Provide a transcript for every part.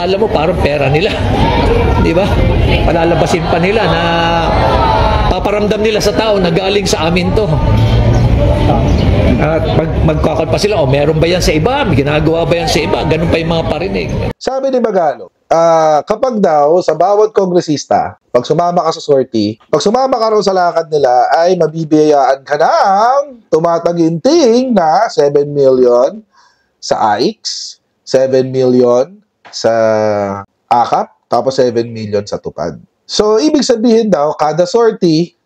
akala mo parang pera nila. Di ba? Palalabasin pa nila na paparamdam nila sa tao na galing sa amin to. At magkakal pa sila, meron ba yan sa iba? May ginagawa ba yan sa iba? Ganun pa yung mga parinig. Sabi ni Magalong, kapag daw sa bawat kongresista, pag sumama ka sa sortie, pag sumama ka raw sa lakad nila, ay mabibiyayaan ka ng tumataginting na 7 million sa AIX, 7 million sa AKAP, tapos 7 million sa tupad. So, ibig sabihin daw, kada sortie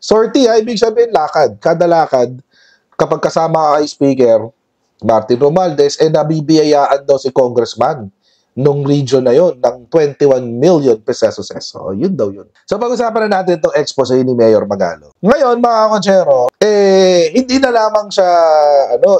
ay ibig sabihin lakad, kada lakad, kapag kasama ka kay Speaker Martin Romualdez, nabibiyayaan daw si Congressman nung region na yon ng 21 million pesos. So, yun daw yun. So, pag-usapan na natin itong expose ni Mayor Magalong. Ngayon, mga konsyero, hindi na lamang siya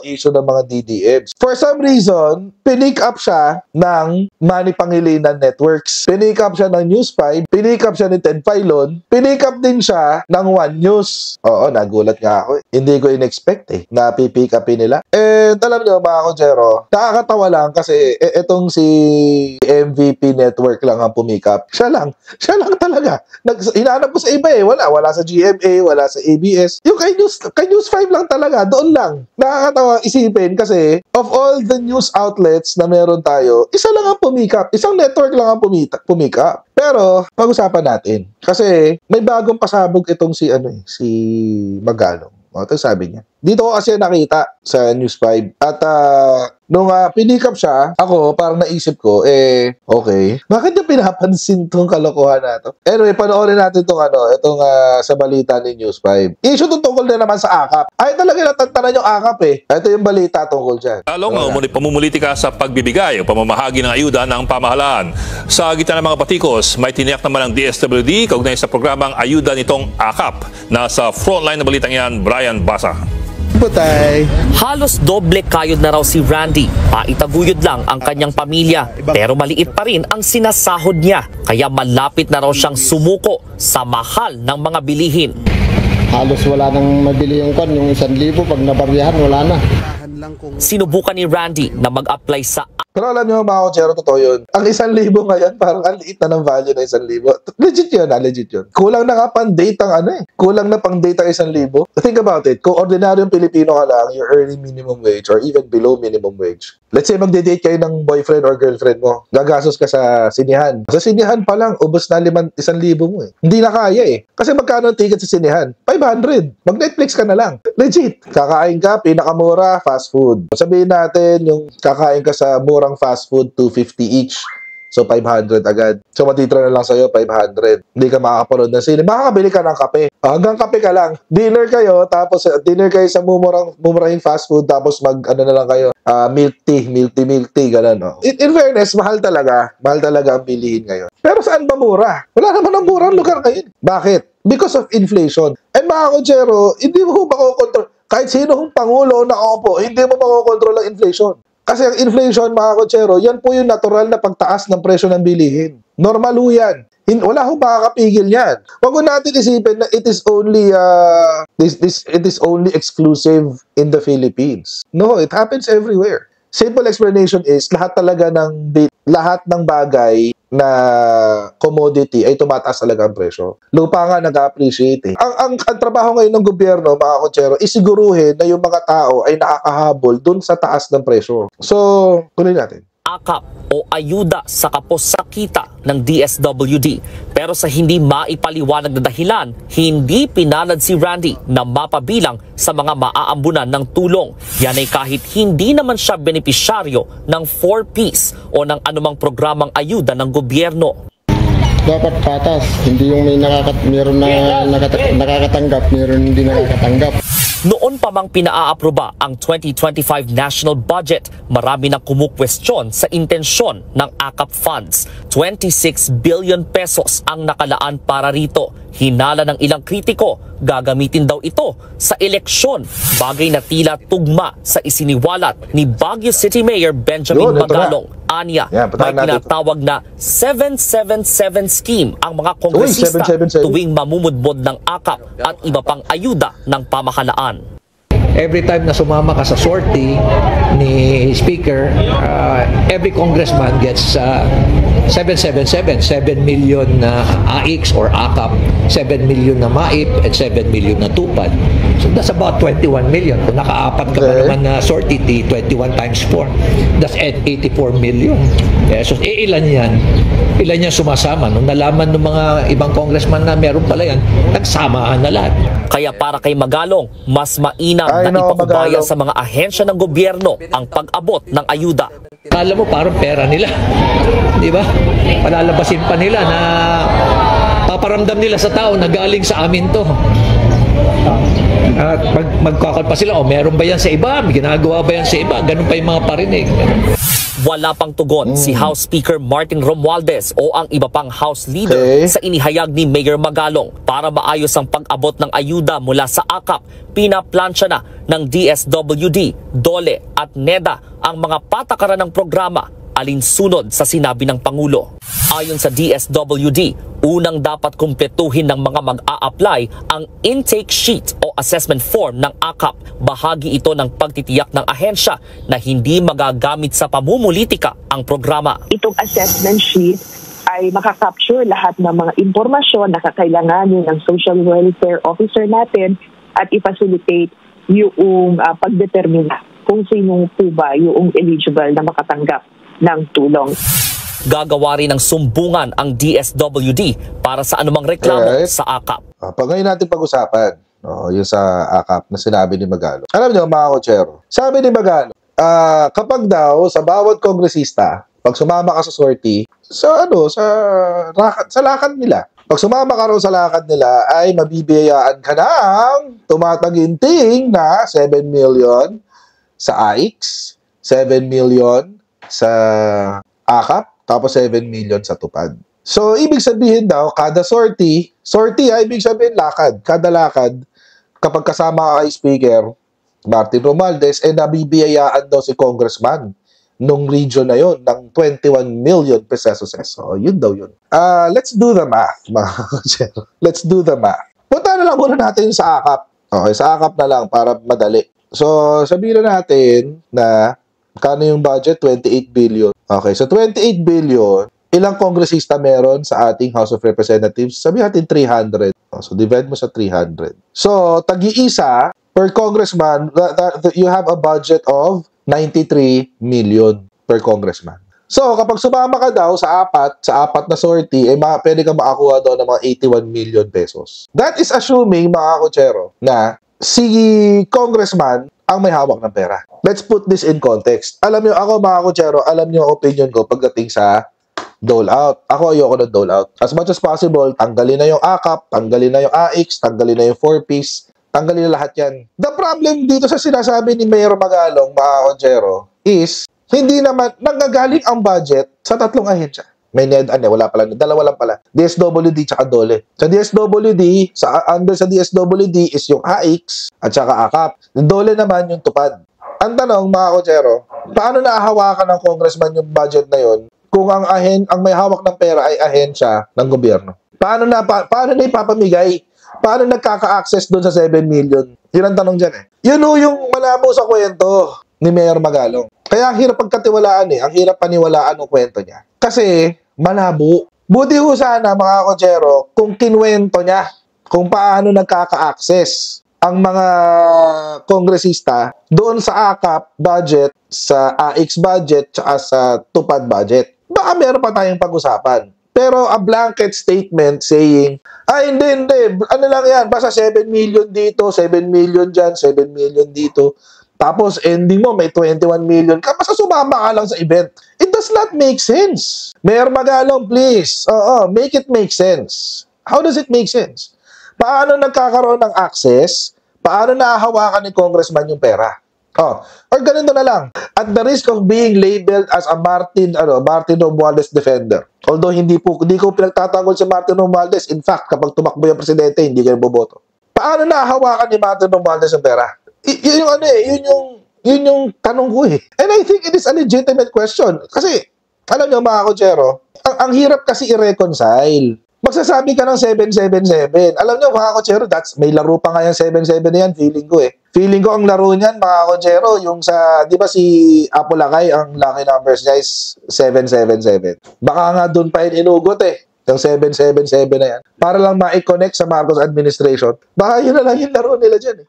issue ng mga DDMs. For some reason, pinick up siya ng Manny Pangilinan Networks. Pinick up siya ng News 5. Pinick up siya ni Ted Filon. Pinick up din siya ng One News. Oo, nagulat nga ako. Hindi ko in-expect na pipick upin nila. Alam nyo, mga konsyero, nakakatawa lang kasi itong si MVP Network lang ang pumikap. Siya lang talaga. Hinahanap ko sa iba wala sa GMA, wala sa ABS. Yung kay News 5 lang talaga, doon lang. Nakakatawa isipin kasi of all the news outlets na meron tayo, isa lang ang pumikap. Isang network lang ang pumikap. Pero pag-usapan natin kasi may bagong pasabog itong si Magalong. Ito sabi niya. Dito ko kasi nakita sa News 5. At nung pinikap siya, ako parang naisip ko, okay. Bakit niya pinapansin tong kalokohan na to? Anyway, panoorin natin itong sa balita ni News 5. Issue tungkol na naman sa AKAP. Ay talaga natantanan yung AKAP Ito yung balita tungkol dyan. Talong pamumulitika sa pagbibigay o pamamahagi ng ayuda ng pamahalaan. Sa gitna ng mga batikos, may tiniyak naman ang DSWD kaugnay sa programang ayuda nitong AKAP. Nasa frontline na balitang yan, Brian Basa. Butay. Halos doble kayod na raw si Randy. Paitaguyod lang ang kanyang pamilya. Pero maliit pa rin ang sinasahod niya. Kaya malapit na raw siyang sumuko sa mahal ng mga bilihin. Halos wala nang mabili yung 1,000 pag nabaryahan, wala na. Sinubukan ni Randy na mag-apply sa... Pero alam nyo, mga kotsero, totoo yun. Ang 1,000 ngayon, parang ang liit na ng value ng 1,000. Legit yun, legit yun. Kulang na nga pang-date ang Kulang na pang-date ang 1,000. Think about it. Kung ordinaryong Pilipino ka lang, you're earning minimum wage or even below minimum wage. Let's say magde-date kayo ng boyfriend or girlfriend mo. Gagasos ka sa sinihan. Sa sinihan pa lang, ubos na 1,000 mo Hindi na kaya Kasi magkano ang ticket sa sinihan? 500. Mag-Netflix ka na lang. Legit. Kakain ka, pinakamura, fast food. Sabihin natin, yung kakain ka sa murang fast food, 250 each. So, 500 agad. So, matitira na lang sa'yo, 500. Hindi ka makakapanood ng sine. Makakabili ka ng kape. Hanggang kape ka lang. Dinner kayo, tapos dinner kayo sa mumurahing fast food, tapos na lang kayo, milk tea, gano'n. In fairness, mahal talaga ang bilihin ngayon. Pero saan ba mura? Wala naman ang murang lugar ngayon. Bakit? Because of inflation. And mga kotsero, hindi mo makokontrol. Kahit sino kong pangulo na opo, hindi mo makokontrol ang inflation. Kasi ang inflation, mga kotsero, yan po yung natural na pagtaas ng presyo ng bilihin. Normal ho yan. Wala ho makakapigil yan. Huwag ko natin isipin na it is only exclusive in the Philippines. No, it happens everywhere. Simple explanation is lahat ng bagay na commodity ay tumataas talaga ang presyo. Lupa nga nag-appreciate Ang trabaho ngayon ng gobyerno, mga kotsero, isiguruhin na yung mga tao ay nakakahabol dun sa taas ng presyo. So, tuloy natin. AKAP o ayuda sa kapos sa kita ng DSWD. Pero sa hindi maipaliwanag na dahilan, hindi pinalad si Randy na mapabilang sa mga maaambunan ng tulong. Yan ay kahit hindi naman siya benepisyaryo ng 4Ps o ng anumang programang ayuda ng gobyerno. Dapat patas, hindi yung meron na nakakatanggap, meron hindi nakakatanggap. Noon pa mang pinaaaproba ang 2025 national budget, marami nang kumukwestiyon sa intensyon ng AKAP funds. 26 billion pesos ang nakalaan para rito. Hinala ng ilang kritiko, gagamitin daw ito sa eleksyon. Bagay na tila tugma sa isiniwalat ni Baguio City Mayor Benjamin Magalong. Anya, may tinatawag na 777 scheme ang mga kongresista tuwing mamumudbod ng AKAP at iba pang ayuda ng pamahalaan. every time na sumama ka sa sortie ni Speaker, every congressman gets 777, 7 million na AIX or AKAP, 7 million na MAIP, at 7 million na tupad. So that's about 21 million. Kung nakaapat ka pa naman na sortie, 21 times 4, that's 84 million. So ilan yan? Ilan yan sumasama? Nung nalaman ng mga ibang congressman na meron pala yan, nagsamahan na lahat. Kaya para kay Magalong, mas mainam na ipakubaya sa mga ahensya ng gobyerno ang pag-abot ng ayuda. Alam mo, parang pera nila. Di ba? Palalabasin pa nila na paparamdam nila sa tao na galing sa amin to. At magkakal pa sila, meron ba yan sa iba? Ginagawa ba yan sa iba? Ganun pa yung mga parinig. Wala pang tugon si House Speaker Martin Romualdez o ang iba pang House Leader sa inihayag ni Mayor Magalong. Para maayos ang pag-abot ng ayuda mula sa AKAP, pinaplansya na ng DSWD, DOLE at NEDA ang mga patakaran ng programa alinsunod sa sinabi ng Pangulo. Ayon sa DSWD, unang dapat kumpletuhin ng mga mag-a-apply ang intake sheet o assessment form ng AKAP. Bahagi ito ng pagtitiyak ng ahensya na hindi magagamit sa pamumulitika ang programa. Itong assessment sheet ay makakapture lahat ng mga impormasyon na kakailanganin ng social welfare officer natin at i-facilitate yung pagdetermina kung sino po ba yung eligible na makatanggap ng tulong. Gagawa rin ng sumbungan ang DSWD para sa anumang reklamo sa AKAP. Pag ngayon natin pag-usapan, yung sa AKAP na sinabi ni Magalong. Alam niyo mga kotsero, sabi ni Magalong, kapag daw sa bawat kongresista, pag sumama ka sa sortie, sa lakad nila. Pag sumama ka raw sa lakad nila, ay mabibiyayaan ka ng tumataginting na 7 million sa AIX, 7 million sa AKAP, tapos 7 million sa tupad. So, ibig sabihin daw, kada sortie ay ibig sabihin lakad. Kada lakad, kapag kasama ka kay Speaker Martin Romualdez, nabibiyayaan daw si congressman nung region na yon ng 21 million pesos. So, yun daw yun. Let's do the math, mga kotsero. Let's do the math. Punta na lang muna natin sa AKAP. Okay, sa AKAP na lang para madali. So, sabihin na natin na kano yung budget? 28 billion. Okay, so 28 billion, ilang kongresista meron sa ating House of Representatives? Sabihin natin 300. So, divide mo sa 300. So, tagi-isa, per congressman, you have a budget of 93 million per congressman. So, kapag sumama ka daw sa apat na sortie, pwede ka makakuha daw ng mga 81 million pesos. That is assuming, mga kotsero, na si congressman ang may hawak ng pera. Let's put this in context. Alam nyo, ako mga kotsero, alam nyo ang opinion ko pagdating sa dole out. Ako ayoko ng dole out. As much as possible, tanggalin na yung AKAP, tanggalin na yung AIX, tanggalin na yung 4-piece, tanggalin na lahat yan. The problem dito sa sinasabi ni Mayor Magalong, mga kotsero, is hindi naman nanggagaling ang budget sa tatlong ahensya. May NEDA, wala pala, dalawa lang pala. DSWD tsaka DOLE. Sa DSWD, under sa DSWD is yung AIX at saka AKAP. Yung DOLE naman yung tupad. Ang tanong, mga kotsero, paano naahawakan ng congressman yung budget na yon kung ang may hawak ng pera ay ahensya ng gobyerno? Paano na ipapamigay? Paano nagkaka-access doon sa 7 million? Yun ang tanong dyan eh. Yun yung malabo sa kwento ni Mayor Magalong. Kaya ang hirap pagkatiwalaan eh. Ang hirap paniwalaan ng kwento niya. Kasi malabo. Buti ho sana, mga kotsero, kung kinwento niya kung paano nagkaka-access ang mga kongresista doon sa AKAP budget, sa AIX budget, tsaka sa tupad budget. Baka meron pa tayong pag-usapan. Pero a blanket statement saying, hindi, ano lang yan, basta 7 million dito, 7 million dyan, 7 million dito. Tapos ending mo, may 21 million ka, basta sumama ka lang sa event. It does not make sense. Mayor Magalong, please. Make it make sense. How does it make sense? Paano nagkakaroon ng access? Paano nahahawakan ni congressman yung pera? Or ganito na lang. At the risk of being labeled as a Martin Romualdez defender. Although hindi ko pinagtatanggol si Martin Romualdez. In fact, kapag tumakbo yung presidente, hindi kayo boboto. Paano nahahawakan ni Martin Romualdez yung pera? Yun yung tanong ko eh. And I think it is a legitimate question. Kasi, alam nyo mga kotsero, ang hirap kasi i-reconcile Magsasabi ka ng 777. Alam nyo, mga kotsero, may laro pa nga yung 77 na yan, feeling ko eh. Feeling ko ang laro niyan, mga kotsero, yung sa, di ba si Apolacay, ang lucky numbers niya is 777. Baka nga doon pa inugot eh, yung 777 na yan. Para lang ma-connect sa Marcos administration. Baka yun na lang yung laro nila dyan eh.